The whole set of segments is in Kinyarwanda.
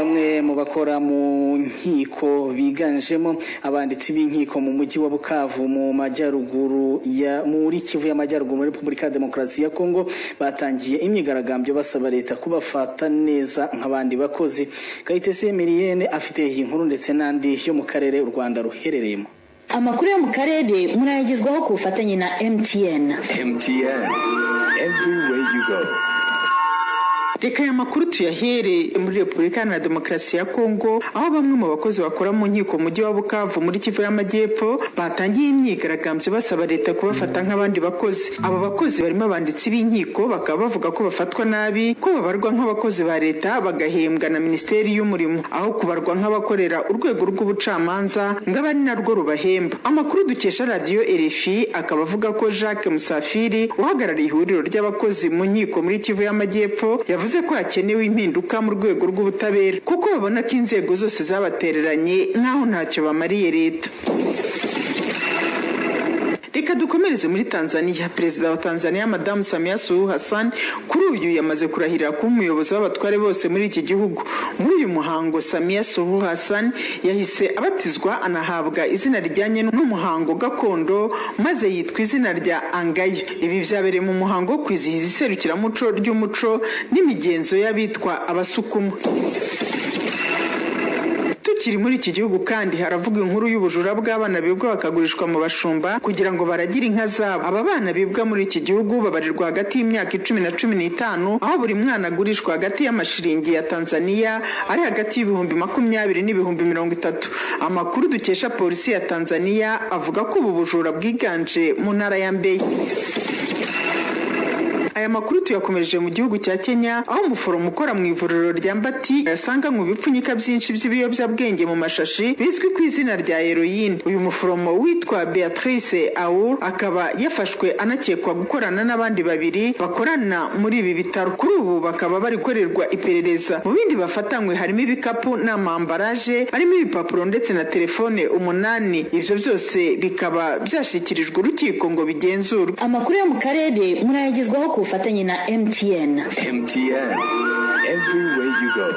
bamwe mu bakora mu nkiko biganjemo abanditsi b'inkiko mu mujyi wa Bukavu mu majyaruguru ya muri Kivu y'Amajyaruguru muri Repubulika ya Demokarasi ya Kongo batangiye imyigaragambyo basaba leta kubafata neza nk'abandi bakozi. Kayitesi Emilienne afite iyi nkuru ndetse n'andi yo mu karere u Rwanda ruherereyemo. Amakuru yo mu karere murayagezwaho ku bufatanye na MTN. Everywhere you go. Reka ya makuru tuyahere muri Repubulika ya Demokarasi ya Kongo aho bamwe mu bakozi bakora mu nkiko mu mujyi wa Bukavu muri Kivu y'Amajyepfo batangiye imyigaragambyo basaba leta kubafata nk'abandi bakozi. Aba bakozi barimo abanditsi b'inkiko bakaba bavuga ko bafatwa nabi, ko babarwa nk'abakozi ba leta bagahembwa na Minisiteri y'Umurimo aho kubarwa nk'abakorera urwego rw'ubucamanza ngabari narwo rubahemba. Amakuru dukesha radio RFI akaba avuga ko Jacques Musafiri uhagarariye ihuriro ry'abakozi mu nkiko muri Kivu y'Amajyepfo yavuze ko hakenewe impinduka mu rwego rw'ubutabera kuko babona ko inzego zose zabatereranye nkaho ntacyo bamariye leta. Reka dukomereze muri Tanzania. Perezida wa Tanzania Madamu Samia Suluhu Hassan kuri uyu yamaze kurahirira kuba umuyobozi w'abatware bose muri iki gihugu. Muri uyu muhango Samia Suluhu Hassan yahise abatizwa anahabwa izina rijyanye n'umuhango gakondo maze yitwa izina rya Angaya. Ibi byabereye mu muhango wo kwizihiza iserukiramuco ry'umuco n'imigenzo y'abitwa abasukuma. Tukiri muri iki gihugu kandi haravuga inkuru y'ubujura bw'abana bibwa bakagurishwa mu bashumba kugira ngo baragire inka zabo. Aba bana bibwa muri iki gihugu babarirwa hagati y'imyaka 10 na 15 aho buri mwana agurishwa hagati y'amashiringi ya Tanzania ari hagati y'ibihumbi 20 n'ibihumbi 30. Amakuru dukesha polisi ya Tanzania avuga ko ubu bujura bwiganje mu ntara ya Mbeya. Aya makuru tuyakomereje mu gihugu cya Kenya aho umuforomo ukora mu ivuriro rya Mbati yasanga mu bipfunyika byinshi by'ibiyobyabwenge mu mashashi bizwi ku izina rya heroine. Uyu muforomo witwa Beatrice Aur akaba yafashwe anakekwa gukorana n'abandi babiri bakorana muri ibi bitaro. Kuri ubu bakaba bari korerwa iperereza. Mu bindi bafatanywe harimo ibikapu n'amambaraje harimo ibipapuro ndetse na telefone 8. Ivyo byose bikaba byashikirijwe urukiko ngo bigenzurwe. Amakuru yo mu karere murayagezwaho ku bufatanye na MTN. Everywhere you go.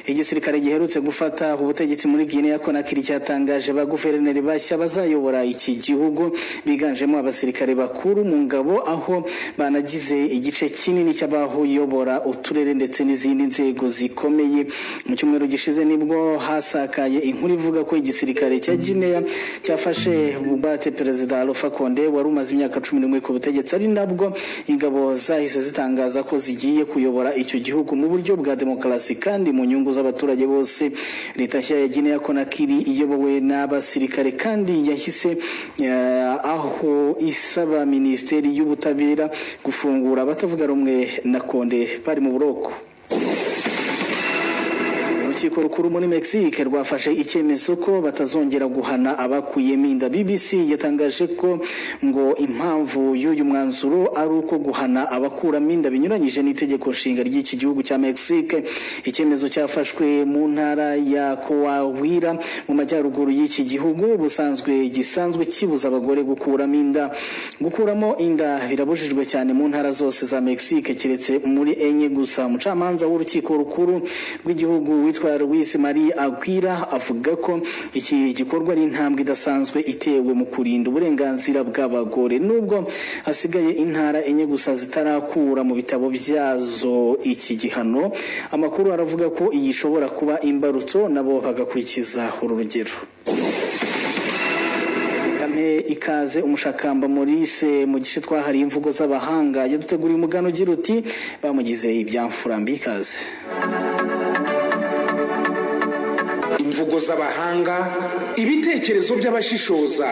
Igisirikare giherutse gufata ubutegetsi muri Guinea Conakry cyatangaje ba guverineri bashya bazayobora iki gihugu biganjemo abasirikare bakuru mu ngabo aho banagize igice kinini cy'abahuyobora uturere ndetse n'izindi nzego zikomeye. Mu cyumweru gishize nibwo hasakaye inkuru ivuga ko igisirikare cya Guinea cyafashe bubate Perezida Alpha Condé wari umaze imyaka 11 ku butegetsi, ari nabwo ingabo zahise zitangaza ko zigiye kuyobora icyo gihugu mu buryo bwa demokarasi kandi mu nyungu z'abaturage bose. Leta nshya ya Guinea Conakry iyobowe n'abasirikare kandi yahise aho isaba Minisiteri y'Ubutabera gufungura abatavuga rumwe na Condé bari mu buroko. Urukiko rukuru muri Mexique rwafashe icyemezo ko batazongera guhana abakuyemo inda. BBC yatangaje ko ngo impamvu y'uyu mwanzuro ari uko guhana abakuramo inda binyuranyije n'itegeko nshinga ry'iki gihugu cya Mexique. Icyemezo cyafashwe mu ntara ya Coahuila mu majyaruguru y'iki gihugu gisanzwe kibuza abagore gukuramo inda. Gukuramo inda birabujijwe cyane mu ntara zose za Mexique keretse muri enye gusa. Umucamanza w'urukiko rukuru rw'igihugu witwa Luis Maria Aguirre avuga ko iki gikorwa ari intambwe idasanzwe itewe mu kurinda uburenganzira bw'abagore nubwo hasigaye intara enye gusa zitarakura mu bitabo byazo iki gihano. Amakuru aravuga ko iyi ishobora kuba imbarutso nabo bagakurikiza uru rugero. Ikaze umushakamba Maurice mu gice twahari imvugo z'abahanga yaduteguriye umugano ugira uti bamugize ibyamfurambi. Ikaze. Imvugo z'abahanga, ibitekerezo by'abashishoza.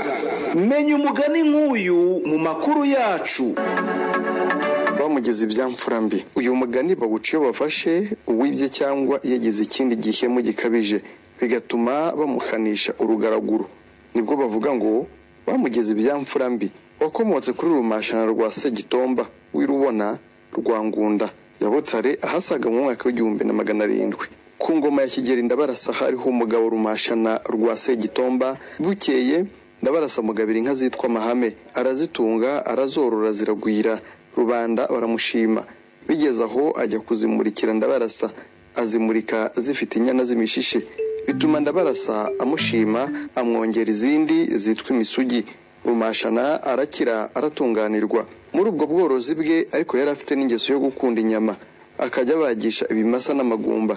Menya umugani nk'uyu mu makuru yacu. Bamugize ibyamfurambi. Uyu mugani bawuca iyo bafashe uwibye cyangwa yagize ikindi gihemu gikabije bigatuma bamuhanisha urugaraguro. Nibwo bavuga ngo bamugize ibyamfurambi. Wakomotse kuri rumashana rwa Segitomba w'Irubona rwa Ngunda ya Butare ahasaga mu mwaka w'1700. Ku ngoma ya Kigeli Ndabarasa hariho umugabo rumashana rwa Segitomba. Bukeye Ndabarasa mugabira inka zitwa Mahame, arazitunga arazorora ziragwira, rubanda baramushima. Bigeze aho ajya kuzimurikira Ndabarasa, azimurika zifite inyana z'imishishe, bituma Ndabarasa amushima amwongera izindi zitwa imisugi. Rumashana arakira aratunganirwa muri ubwo bworozi bwe, ariko yari afite n'ingeso yo gukunda inyama, akajya abagisha ibimasa n'amagumba.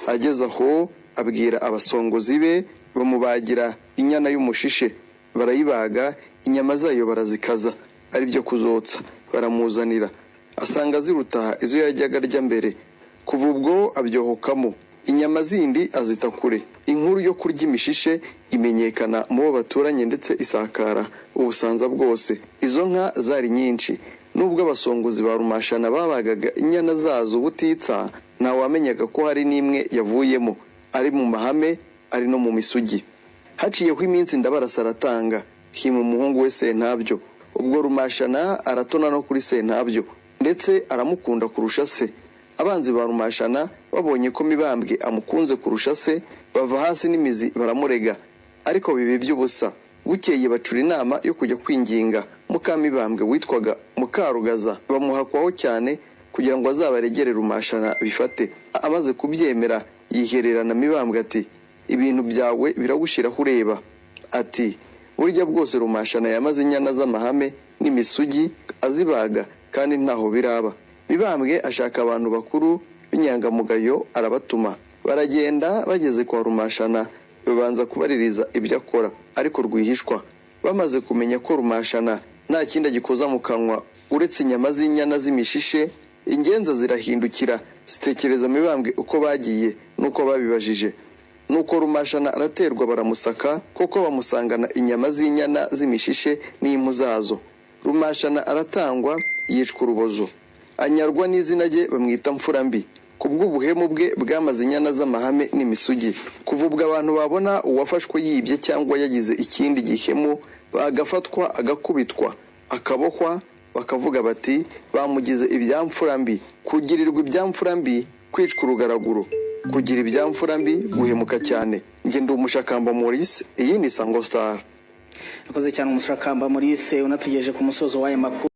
Ageze aho abwira abasongozi be bamubagira inyana y'umushishe, barayibaga, inyama zayo barazikaza ari byo kuzotsa, baramuzanira, asanga ziruta izo yajyaga arya mbere. Kuva ubwo abyohokamo, inyama zindi azita kure. Inkuru yo kurya imishishe imenyekana mu bo baturanye ndetse isakara ubusanza bwose. Izo nka zari nyinshi, nubwo abasongozi ba Rumashana babagaga inyana zazo ubutitsa, nta wamenyaga ko hari n'imwe yavuyemo, ari mu mahame ari no mu misugi. Haciyeho iminsi Ndabarasa aratanga, hima umuhungu we Sentabyo. Ubwo Rumashana aratona no kuri Sentabyo, ndetse aramukunda kurusha se. Abanzi ba Rumashana babonye ko Mibambwe amukunze kurusha se, bava hasi n'imizi baramurega, ariko bibi by'ubusa. Bukeye bacura inama yo kujya kwinginga Mukamibambwe witwaga Mukarugaza, bamuhakwaho cyane kugira ngo azabaregere Rumashana bifate. Amaze kubyemera yihererana Mibambwe ati, ibintu byawe biragushiraho ureba. Ati, burya bwose Rumashana yamaze inyana z'amahame n'imisugi azibaga kandi ntaho biraba. Mibambwe ashaka abantu bakuru b'inyangamugayo arabatuma. Baragenda, bageze kwa Rumashana babanza kubaririza ibyo akora, ariko rwihishwa. Bamaze kumenya ko Rumashana nta kindi agikoza mu kanwa uretse inyama z'inyana z'imishishe, ingenza zirahindukira zitekereza Mibambwe uko bagiye nuko babibajije. Nuko Rumashana araterwa baramusaka, koko bamusangana inyama z'inyana z'imishishe n'impu zazo. Rumashana aratangwa, yicwa urubozo, anyarwa n'izina rye bamwita Mfurambi. Kubw'ubuhemu bwe bwamaze inyana z'amahame n'imisugi. Kuva ubwo abantu babona uwafashwe yibye cyangwa yagize ikindi gihemu, bagafatwa agakubitwa akabohwa, bakavuga bati bamugize ibyamfurambi. Kugirirwa ibyamfurambi, kwicwa urugaraguro. Kugira ibyamfurambi, guhemuka cyane. Nge ndi Umushakamba Maurice, iyi ni Sango Star. Akoze cyane Umushakamba Maurice, unatugejeje ku musozo w'aya makuru.